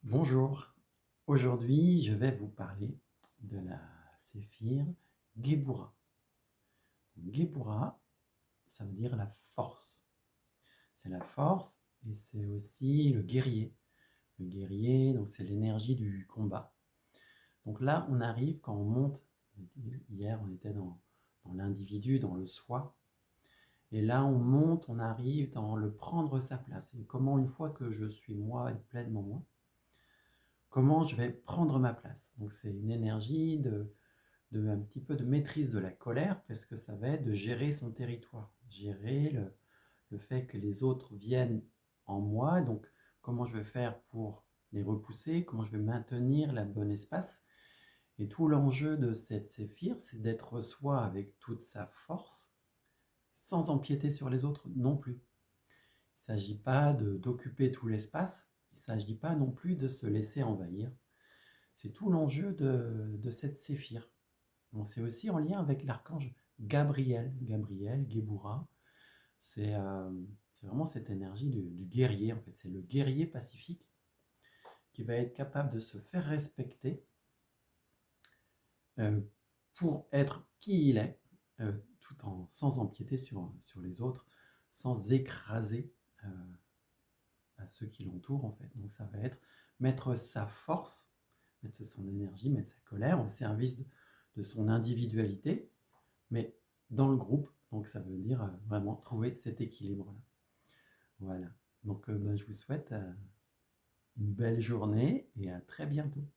Bonjour, aujourd'hui je vais vous parler de la séphire Géboura. Géboura, ça veut dire la force. C'est la force et c'est aussi le guerrier. Le guerrier, donc c'est l'énergie du combat. Donc là, on arrive quand on monte. Hier, on était dans l'individu, dans le soi. Et là, on monte, on arrive dans le prendre sa place. Et comment, une fois que je suis moi et pleinement moi, comment je vais prendre ma place. Donc c'est une énergie de un petit peu de maîtrise de la colère, parce que ça va être de gérer son territoire, gérer le fait que les autres viennent en moi, donc comment je vais faire pour les repousser, comment je vais maintenir le bon espace. Et tout l'enjeu de cette séphire, c'est d'être soi avec toute sa force, sans empiéter sur les autres non plus. Il ne s'agit pas d'occuper tout l'espace, il ne s'agit pas non plus de se laisser envahir. C'est tout l'enjeu de cette séphire. Donc c'est aussi en lien avec l'archange Gabriel, Géboura. C'est vraiment cette énergie du guerrier, en fait. C'est le guerrier pacifique qui va être capable de se faire respecter euh, pour être qui il est, sans empiéter sur les autres, sans écraser euh, à ceux qui l'entourent, en fait. Donc ça va être mettre sa force, mettre son énergie, mettre sa colère au service de son individualité, mais dans le groupe. Donc ça veut dire vraiment trouver cet équilibre-là. Voilà. Donc je vous souhaite une belle journée et à très bientôt.